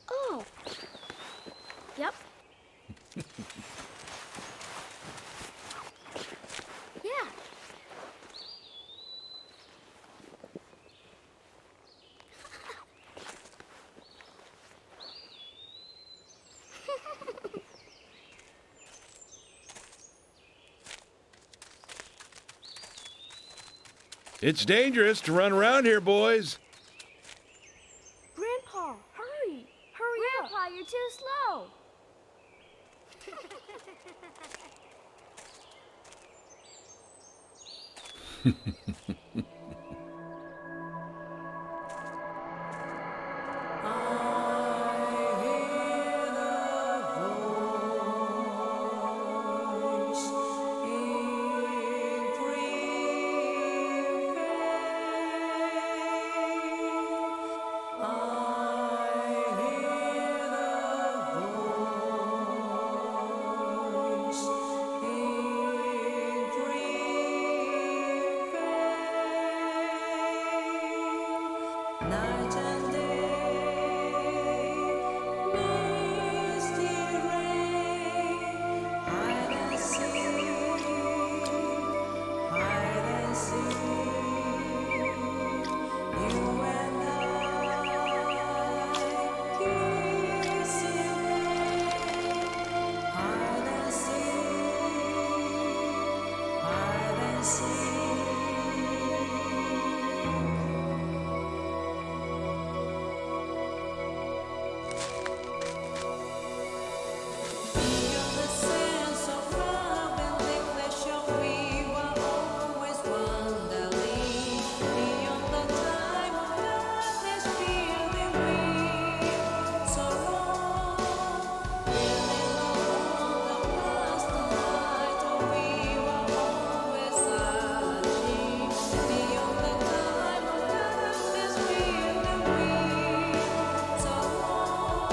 Oh. Yep. Yeah. It's dangerous to run around here, boys. Grandpa, hurry! Hurry up! Grandpa, you're too slow. Night and day, misty rain, hide and seek, hide and seek. You and I, kissing rain, hide and seek, hide and seek. Beyond the sense of love and declaration, we were always wandering. Beyond the time of darkness, feeling we so long. Feeling alone, the past night, we were always searching. Beyond the time of darkness, feeling we so long.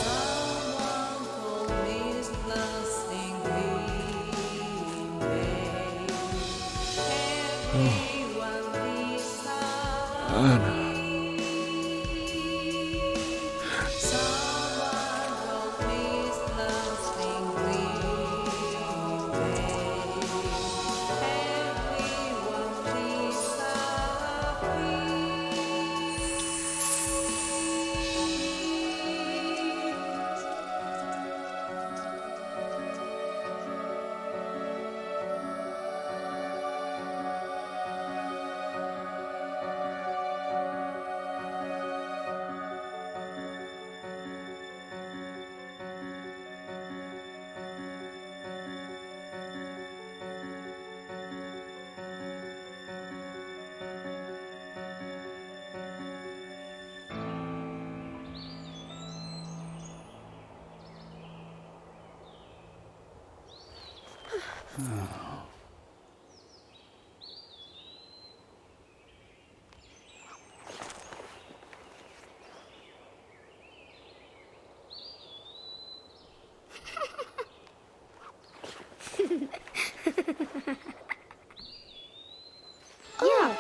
Someone told me it's blasting green bay. Everyone is happy. Someone told me it's blasting green bay. Everyone is Yeah.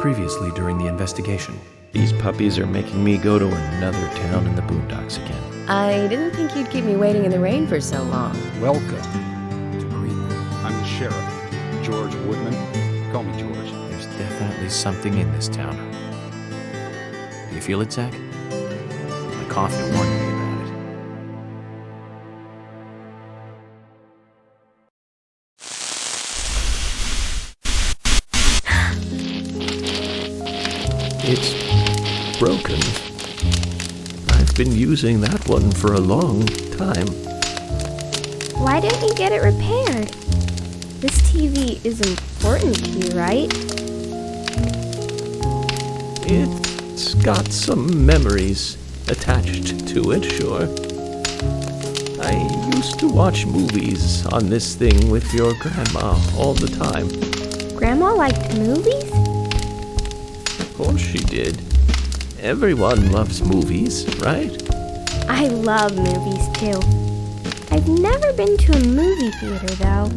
Previously during the investigation. These puppies are making me go to another town in the boondocks again. I didn't think you'd keep me waiting in the rain for so long. Welcome to Greenwood. I'm the sheriff, George Woodman. Call me George. There's definitely something in this town. Do you feel it, Zach? My coffee warned me about it. It's broken. I've been using that one for a long time. Why don't you get it repaired? This TV is important to you, right? It's got some memories attached to it, sure. I used to watch movies on this thing with your grandma all the time. Grandma liked movies? Of course she did. Everyone loves movies, right? I love movies too. I've never been to a movie theater though.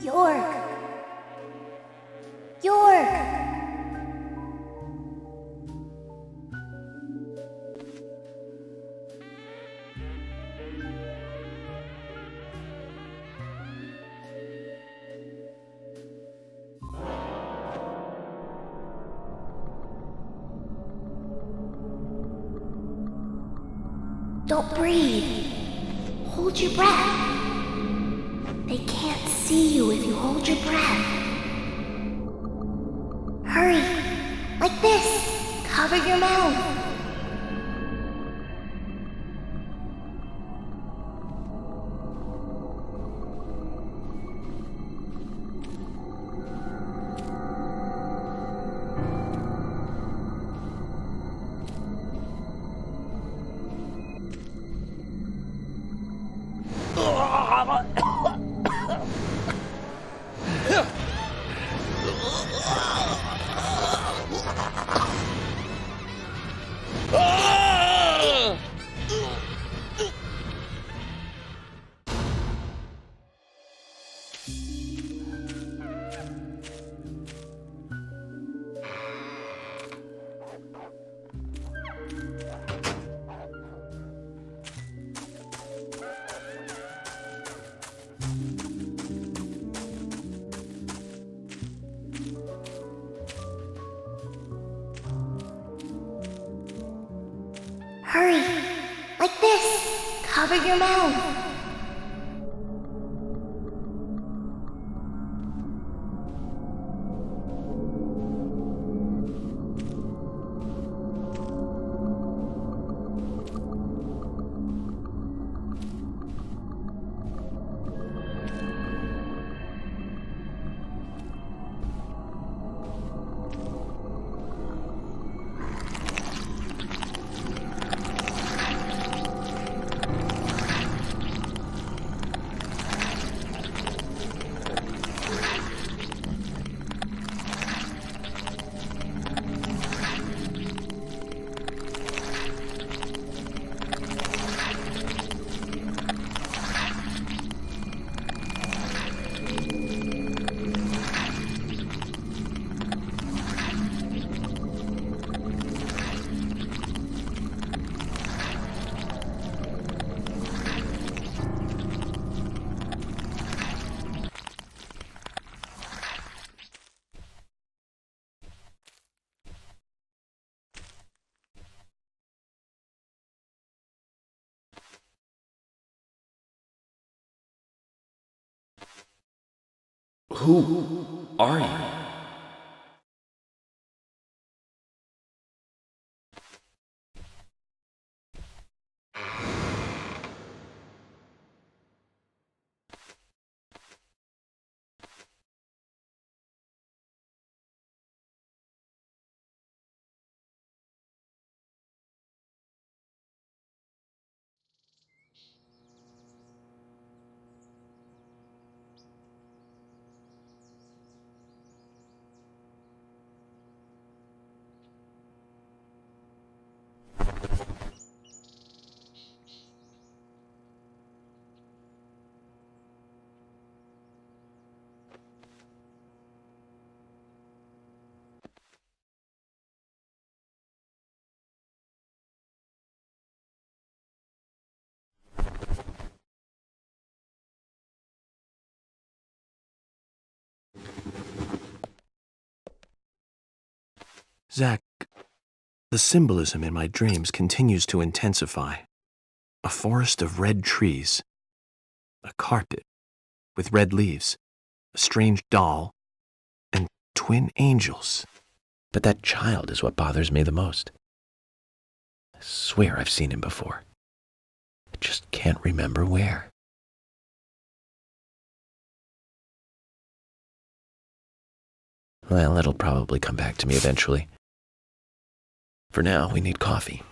York! York! Don't breathe. Hold your breath. They can't see you if you hold your breath. Hurry. Like this. Cover your mouth. Hurry! Like this! Cover your mouth! Who are you? Zach, the symbolism in my dreams continues to intensify. A forest of red trees, a carpet with red leaves, a strange doll, and twin angels. But that child is what bothers me the most. I swear I've seen him before. I just can't remember where. Well, it'll probably come back to me eventually. For now, we need coffee.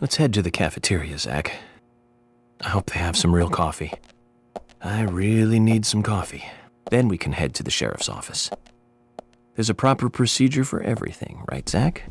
Let's head to the cafeteria, Zach. I hope they have some real coffee. I really need some coffee. Then we can head to the sheriff's office. There's a proper procedure for everything, right, Zach?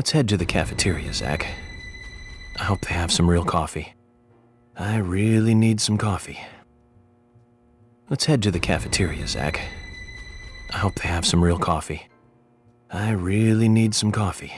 Let's head to the cafeteria, Zach. I hope they have some real coffee. I really need some coffee. Let's head to the cafeteria, Zach. I hope they have some real coffee. I really need some coffee.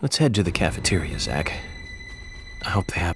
Let's head to the cafeteria, Zach. I hope they have...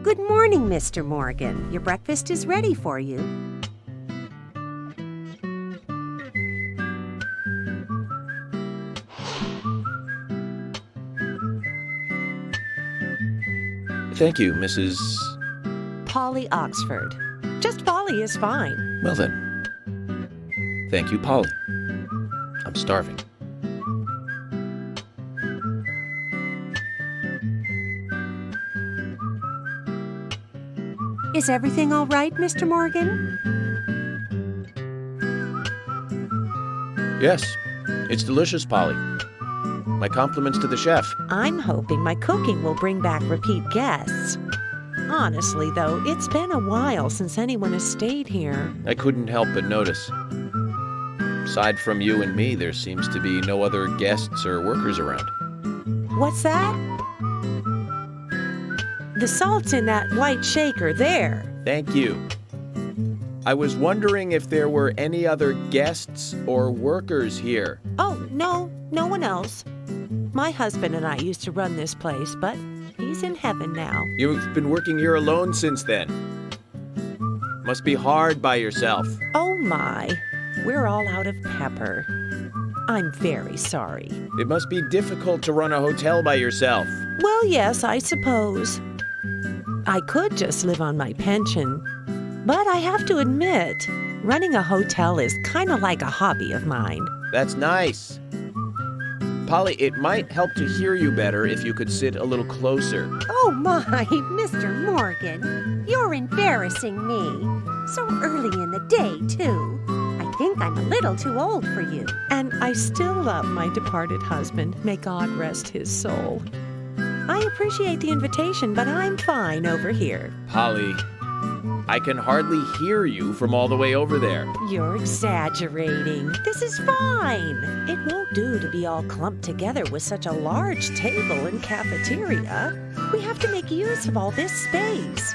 Good morning, Mr. Morgan. Your breakfast is ready for you. Thank you, Mrs. Polly Oxford. Just Polly is fine. Well then. Thank you, Polly. I'm starving. Is everything all right, Mr. Morgan? Yes, it's delicious, Polly. My compliments to the chef. I'm hoping my cooking will bring back repeat guests. Honestly, though, it's been a while since anyone has stayed here. I couldn't help but notice. Aside from you and me, there seems to be no other guests or workers around. What's that? The salt's in that white shaker there. Thank you. I was wondering if there were any other guests or workers here. Oh, no one else. My husband and I used to run this place, but he's in heaven now. You've been working here alone since then. Must be hard by yourself. Oh my, we're all out of pepper. I'm very sorry. It must be difficult to run a hotel by yourself. Well, yes, I suppose. I could just live on my pension, but I have to admit, running a hotel is kind of like a hobby of mine. That's nice. Polly, it might help to hear you better if you could sit a little closer. Oh my, Mr. Morgan, you're embarrassing me. So early in the day, too. I think I'm a little too old for you. And I still love my departed husband. May God rest his soul. I appreciate the invitation, but I'm fine over here. Polly, I can hardly hear you from all the way over there. You're exaggerating. This is fine. It won't do to be all clumped together with such a large table and cafeteria. We have to make use of all this space.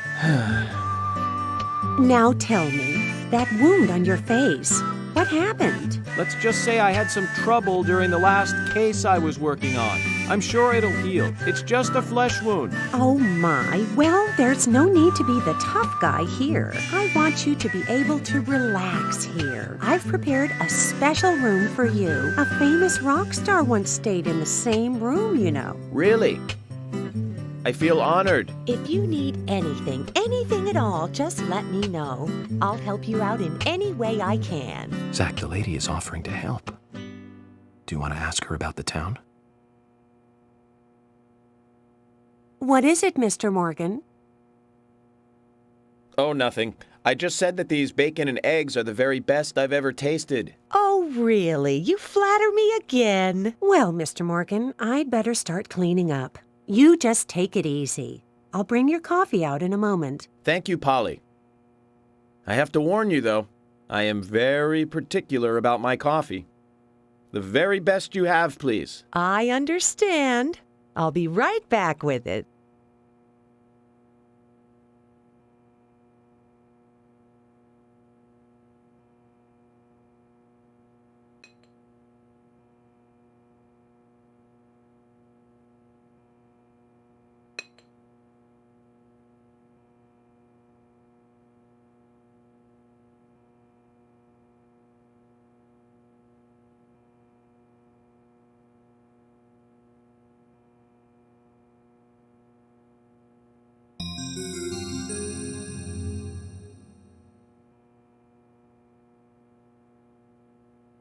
Now tell me, that wound on your face, what happened? Let's just say I had some trouble during the last case I was working on. I'm sure it'll heal. It's just a flesh wound. Oh my, well, there's no need to be the tough guy here. I want you to be able to relax here. I've prepared a special room for you. A famous rock star once stayed in the same room, you know. Really? I feel honored. If you need anything at all, just let me know. I'll help you out in any way I can. Zach, the lady is offering to help. Do you want to ask her about the town? What is it, Mr. Morgan? Oh, nothing. I just said that these bacon and eggs are the very best I've ever tasted. Oh, really? You flatter me again. Well, Mr. Morgan, I'd better start cleaning up. You just take it easy. I'll bring your coffee out in a moment. Thank you, Polly. I have to warn you, though, I am very particular about my coffee. The very best you have, please. I understand. I'll be right back with it.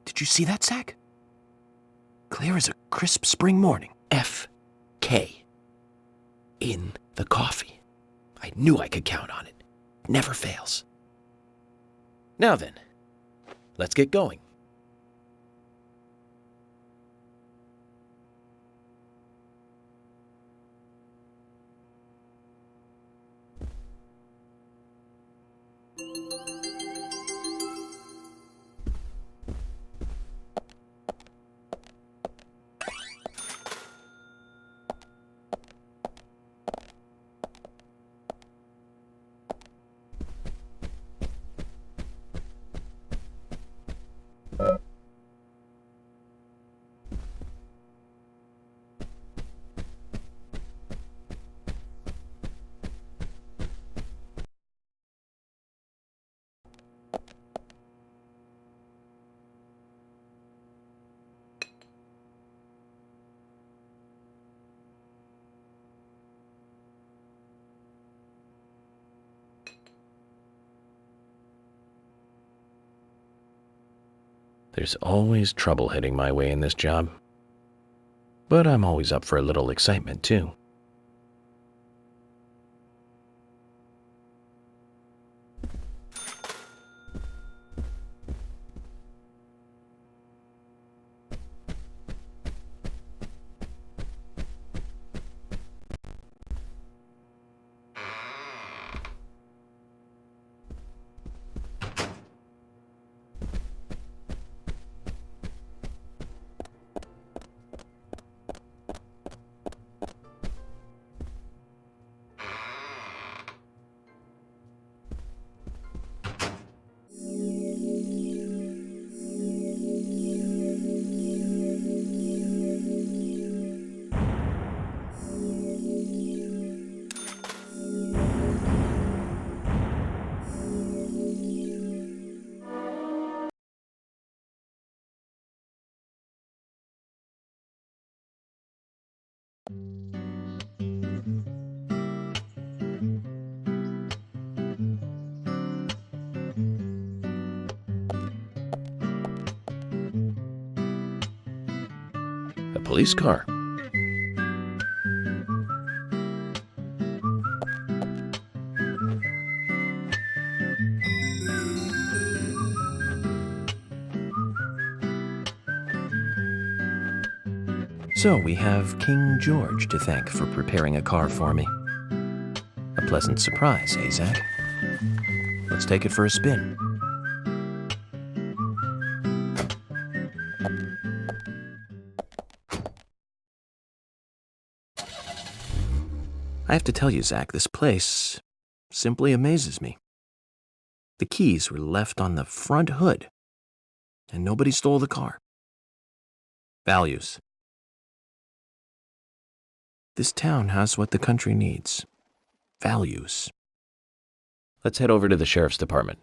Did you see that, Zach? Clear as a crisp spring morning. F.K. in the coffee. I knew I could count on it. Never fails. Now then, let's get going. There's always trouble heading my way in this job. But I'm always up for a little excitement, too. police car. So we have King George to thank for preparing a car for me. A pleasant surprise, eh, Zach? Let's take it for a spin. I have to tell you, Zach, this place simply amazes me. The keys were left on the front hood, and nobody stole the car. Values. This town has what the country needs. Values. Let's head over to the sheriff's department.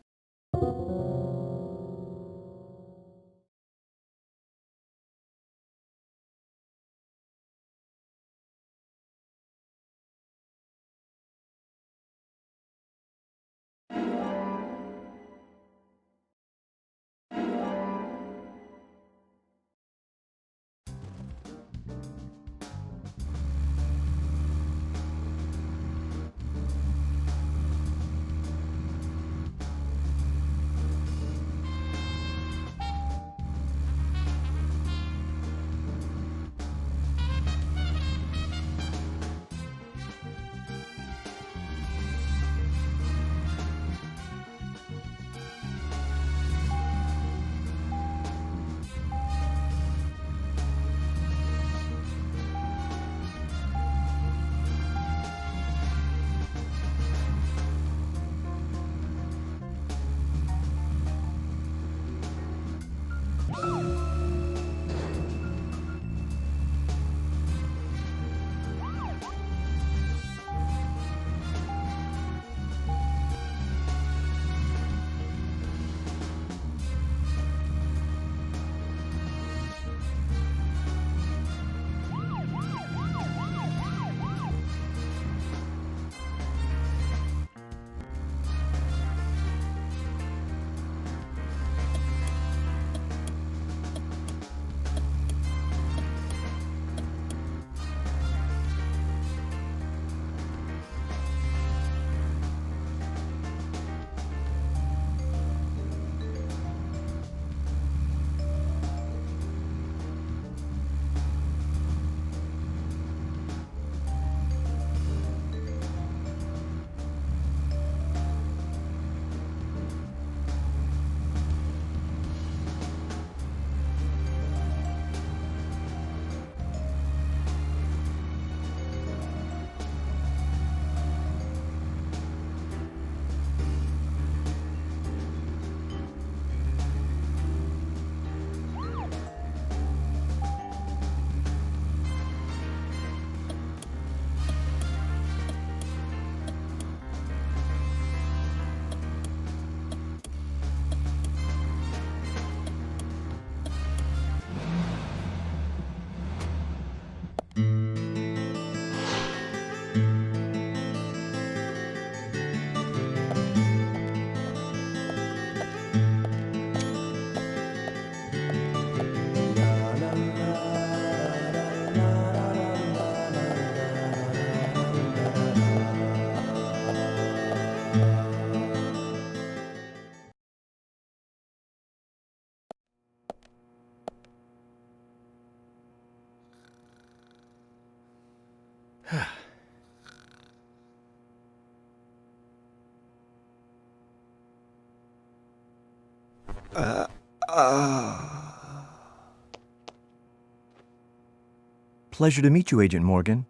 Pleasure to meet you, Agent Morgan.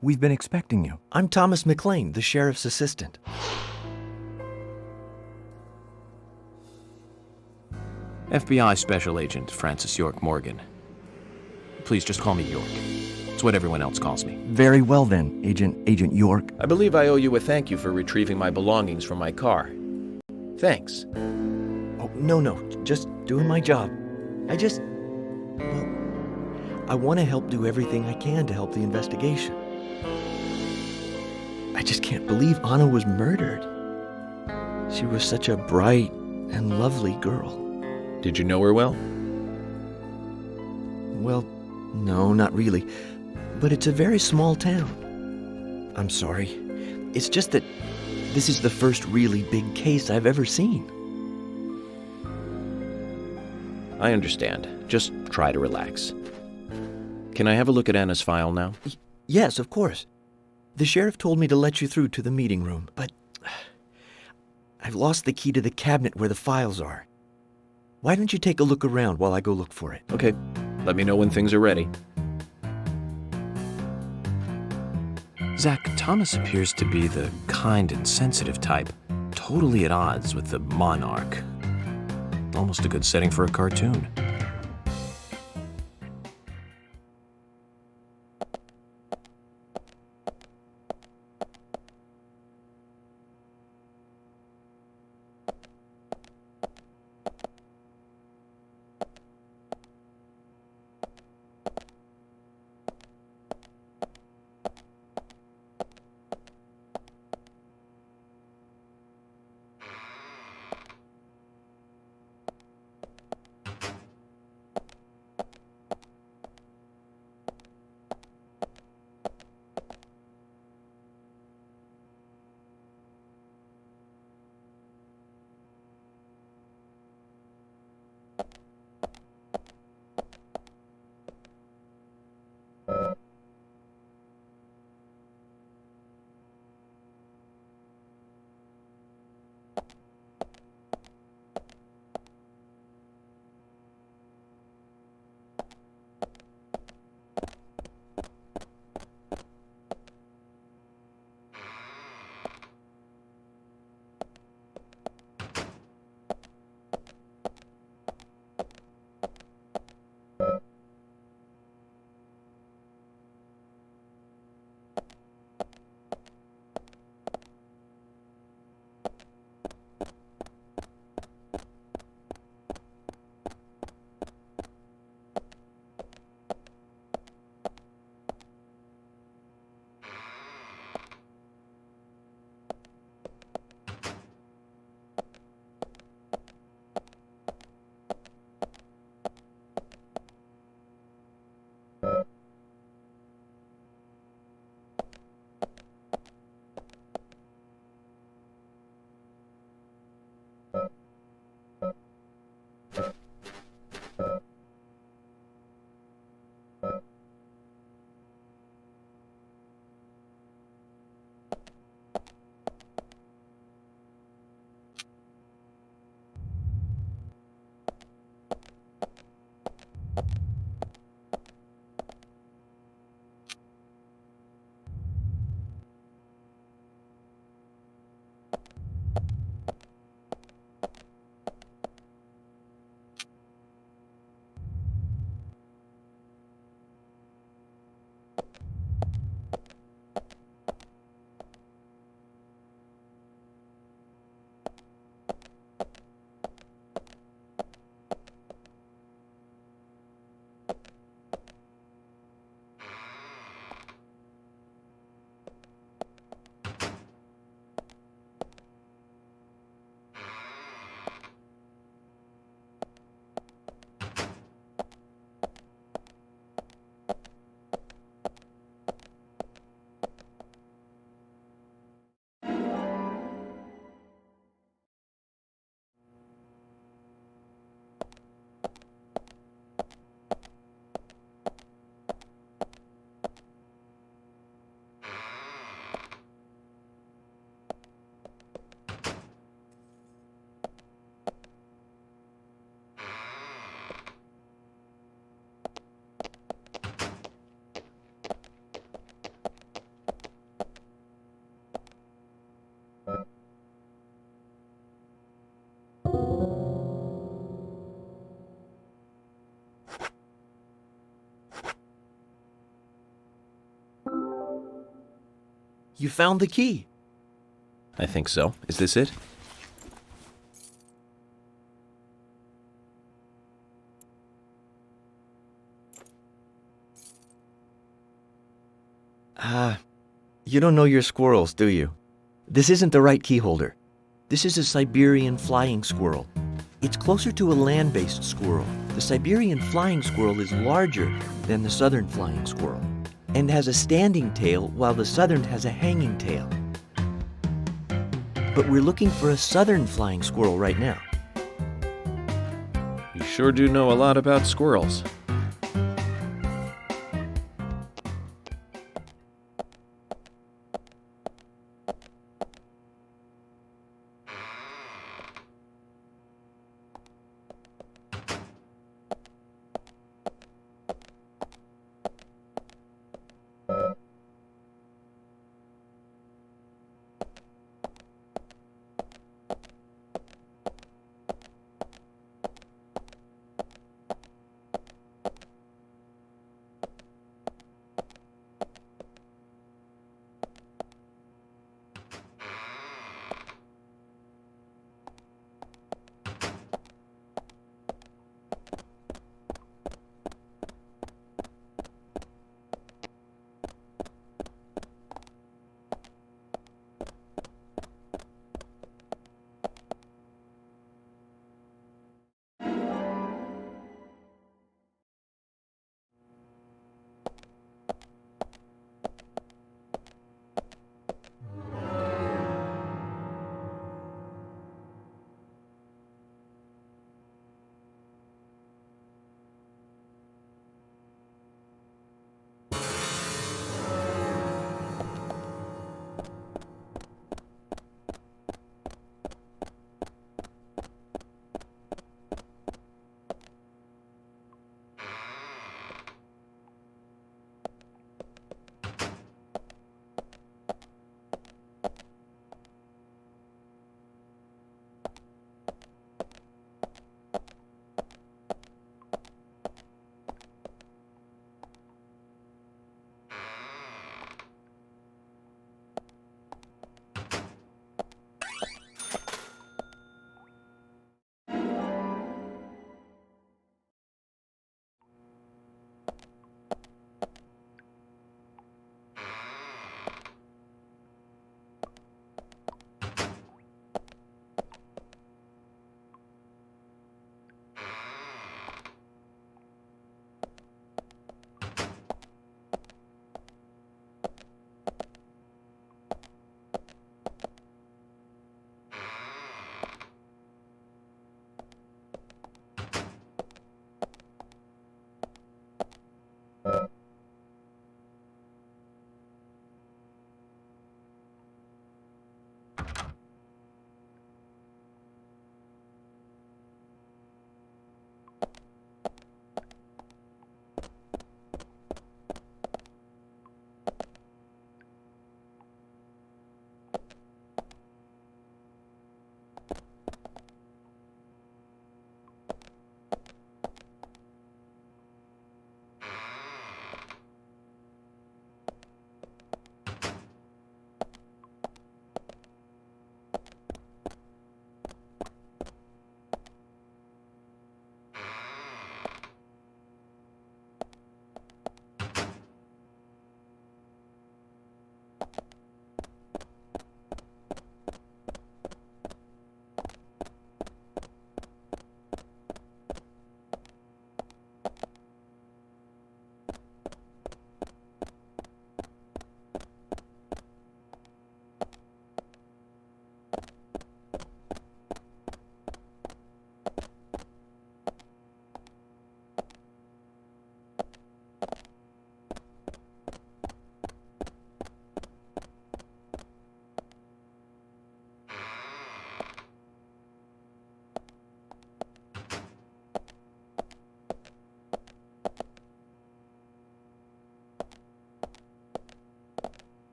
We've been expecting you. I'm Thomas McLean, the sheriff's assistant. FBI Special Agent Francis York Morgan. Please just call me York. It's what everyone else calls me. Very well then, Agent York. I believe I owe you a thank you for retrieving my belongings from my car. Thanks. Oh, no, just doing my job. I want to help do everything I can to help the investigation. I just can't believe Anna was murdered. She was such a bright and lovely girl. Did you know her well? Well, No, not really. But it's a very small town. I'm sorry. It's just that this is the first really big case I've ever seen. I understand. Just try to relax. Can I have a look at Anna's file now? Yes, of course. The sheriff told me to let you through to the meeting room, but I've lost the key to the cabinet where the files are. Why don't you take a look around while I go look for it? Okay. Let me know when things are ready. Zach, Thomas appears to be the kind and sensitive type, totally at odds with the monarch. Almost a good setting for a cartoon. You found the key. I think so. Is this it? You don't know your squirrels, do you? This isn't the right key holder. This is a Siberian flying squirrel. It's closer to a land-based squirrel. The Siberian flying squirrel is larger than the southern flying squirrel and has a standing tail while the southern has a hanging tail. But we're looking for a southern flying squirrel right now. You sure do know a lot about squirrels.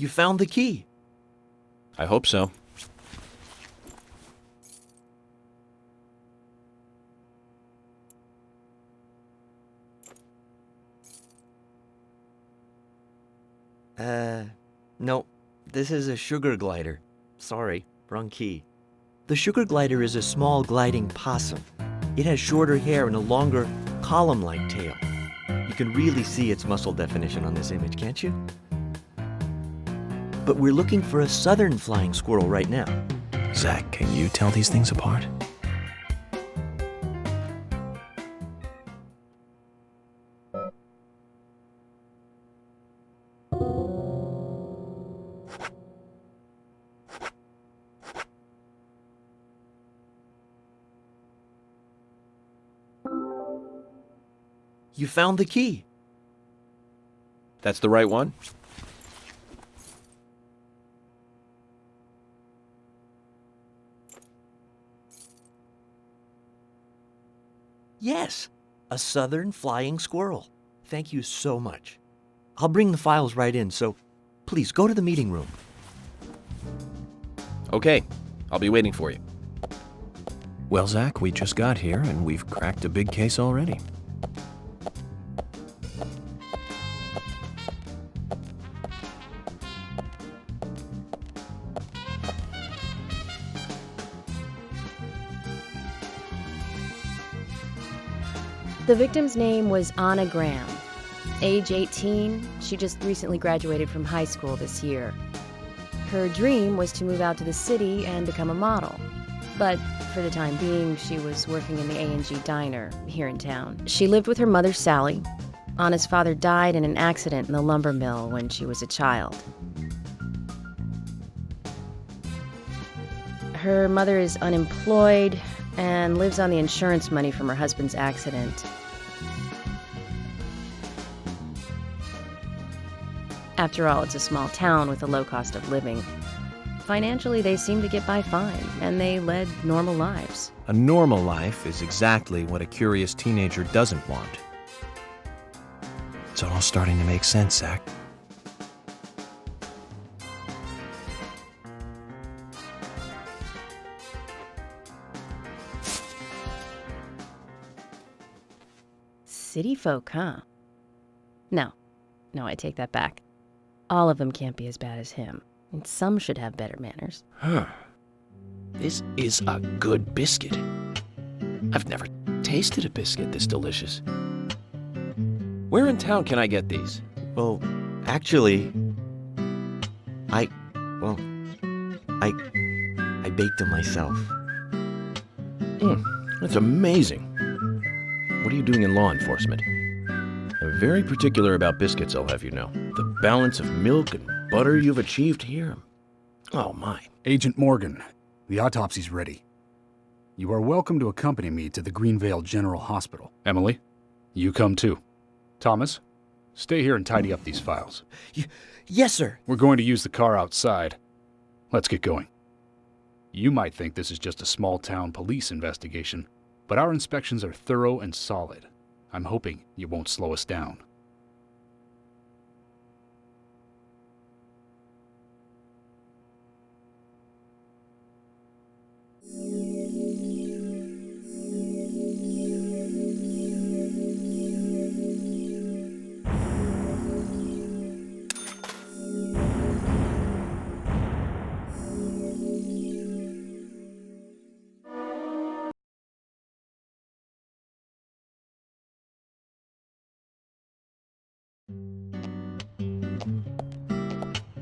You found the key. I hope so. No. This is a sugar glider. Sorry, wrong key. The sugar glider is a small gliding possum. It has shorter hair and a longer column-like tail. You can really see its muscle definition on this image, can't you? But we're looking for a southern flying squirrel right now. Zach, can you tell these things apart? You found the key. That's the right one? Yes, a southern flying squirrel. Thank you so much. I'll bring the files right in, so please go to the meeting room. Okay, I'll be waiting for you. Well, Zach, we just got here and we've cracked a big case already. The victim's name was Anna Graham. Age 18, she just recently graduated from high school this year. Her dream was to move out to the city and become a model. But for the time being, she was working in the A&G diner here in town. She lived with her mother, Sally. Anna's father died in an accident in the lumber mill when she was a child. Her mother is unemployed and lives on the insurance money from her husband's accident. After all, it's a small town with a low cost of living. Financially, they seem to get by fine, and they led normal lives. A normal life is exactly what a curious teenager doesn't want. It's all starting to make sense, Zach. City folk, huh? No, I take that back. All of them can't be as bad as him, and some should have better manners. Huh. This is a good biscuit. I've never tasted a biscuit this delicious. Where in town can I get these? Well, actually, I baked them myself. That's amazing. What are you doing in law enforcement? I'm very particular about biscuits, I'll have you know. The balance of milk and butter you've achieved here. Oh, my. Agent Morgan, the autopsy's ready. You are welcome to accompany me to the Greenvale General Hospital. Emily, you come too. Thomas, stay here and tidy up these files. Yes, sir. We're going to use the car outside. Let's get going. You might think this is just a small-town police investigation, but our inspections are thorough and solid. I'm hoping you won't slow us down.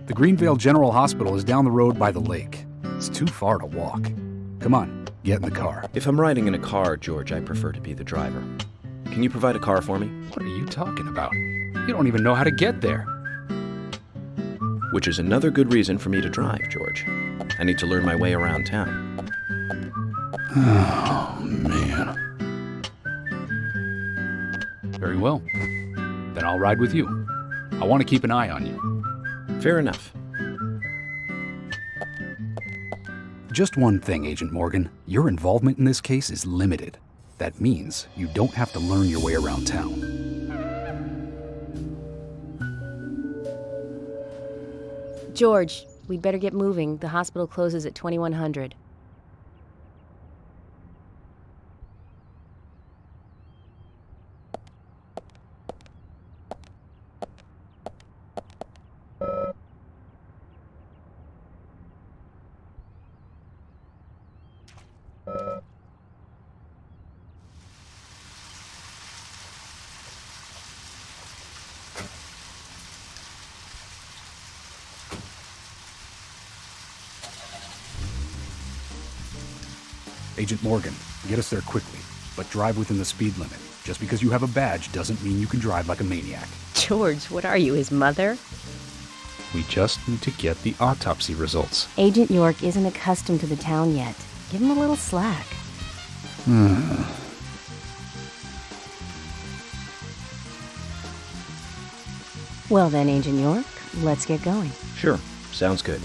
The Greenvale General Hospital is down the road by the lake. It's too far to walk. Come on, get in the car. If I'm riding in a car, George, I prefer to be the driver. Can you provide a car for me? What are you talking about? You don't even know how to get there. Which is another good reason for me to drive, George. I need to learn my way around town. Oh, man. Very well. Then I'll ride with you. I want to keep an eye on you. Fair enough. Just one thing, Agent Morgan. Your involvement in this case is limited. That means you don't have to learn your way around town. George, we'd better get moving. The hospital closes at 2100. Agent Morgan, get us there quickly, but drive within the speed limit. Just because you have a badge doesn't mean you can drive like a maniac. George, what are you, his mother? We just need to get the autopsy results. Agent York isn't accustomed to the town yet. Give him a little slack. Well then, Agent York, let's get going. Sure, sounds good.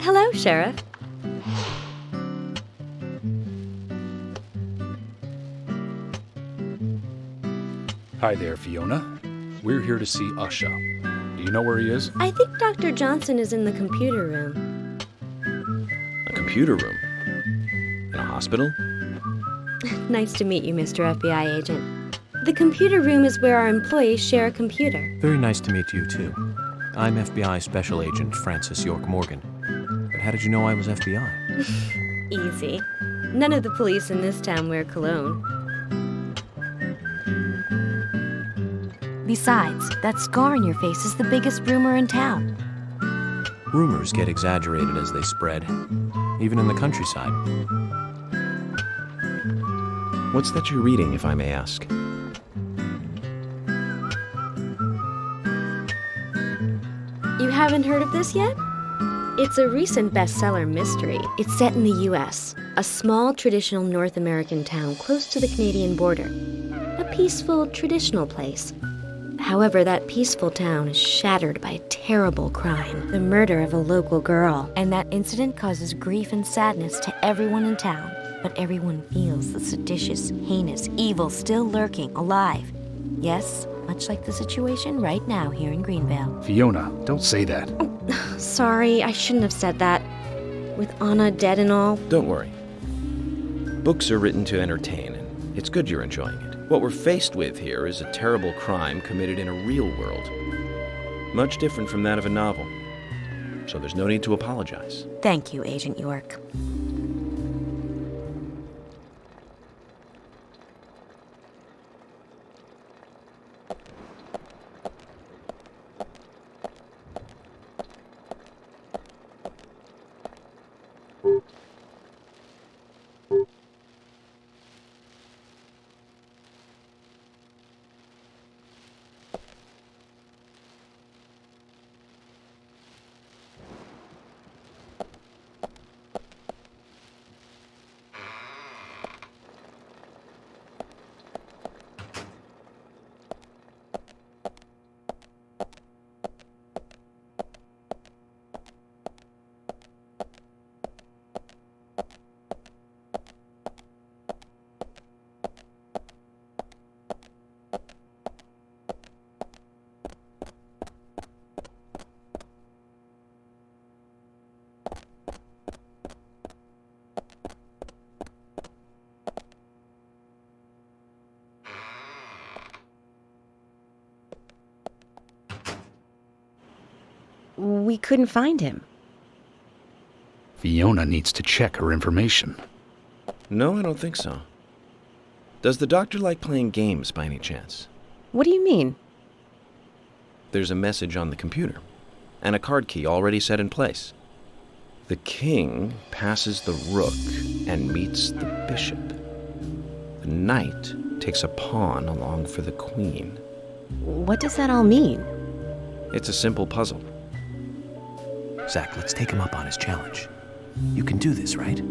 Hello, Sheriff. Hi there, Fiona. We're here to see Usha. Do you know where he is? I think Dr. Johnson is in the computer room. A computer room? In a hospital? Nice to meet you, Mr. FBI agent. The computer room is where our employees share a computer. Very nice to meet you, too. I'm FBI Special Agent Francis York Morgan. But how did you know I was FBI? Easy. None of the police in this town wear cologne. Besides, that scar on your face is the biggest rumor in town. Rumors get exaggerated as they spread, even in the countryside. What's that you're reading, if I may ask? You haven't heard of this yet? It's a recent bestseller mystery. It's set in the U.S., a small traditional North American town close to the Canadian border. A peaceful, traditional place. However, that peaceful town is shattered by a terrible crime, the murder of a local girl. And that incident causes grief and sadness to everyone in town. But everyone feels the seditious, heinous evil still lurking, alive. Yes, much like the situation right now here in Greenvale. Fiona, don't say that. Sorry, I shouldn't have said that. With Anna dead and all. Don't worry. Books are written to entertain, and it's good you're enjoying it. What we're faced with here is a terrible crime committed in a real world. Much different from that of a novel. So there's no need to apologize. Thank you, Agent York. We couldn't find him. Fiona needs to check her information. No, I don't think so. Does the doctor like playing games by any chance? What do you mean? There's a message on the computer, and a card key already set in place. The king passes the rook and meets the bishop. The knight takes a pawn along for the queen. What does that all mean? It's a simple puzzle. Zach, let's take him up on his challenge. You can do this, right?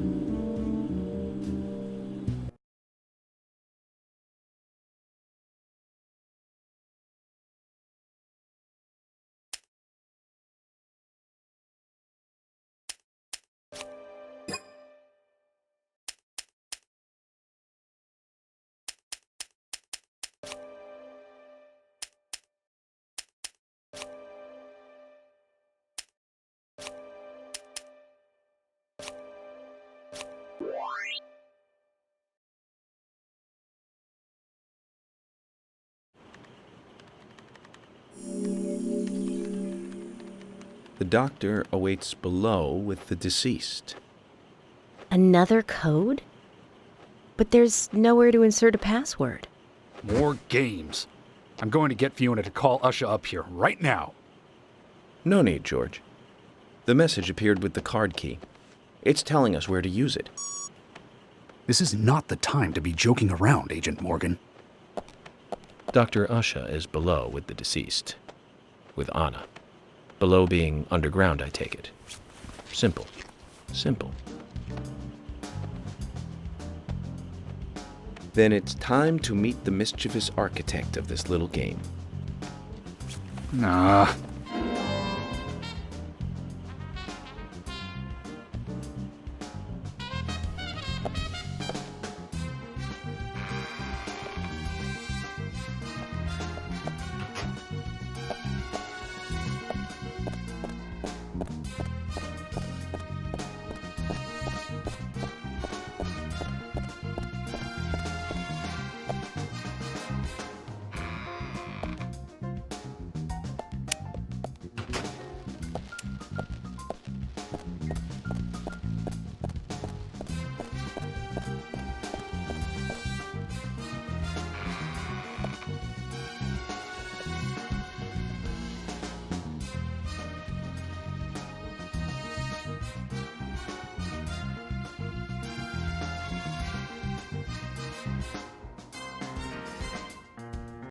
The doctor awaits below with the deceased. Another code? But there's nowhere to insert a password. More games. I'm going to get Fiona to call Usha up here right now. No need, George. The message appeared with the card key. It's telling us where to use it. This is not the time to be joking around, Agent Morgan. Dr. Usha is below with the deceased. with Anna. Below being underground, I take it. Simple. Simple. Then it's time to meet the mischievous architect of this little game. Nah,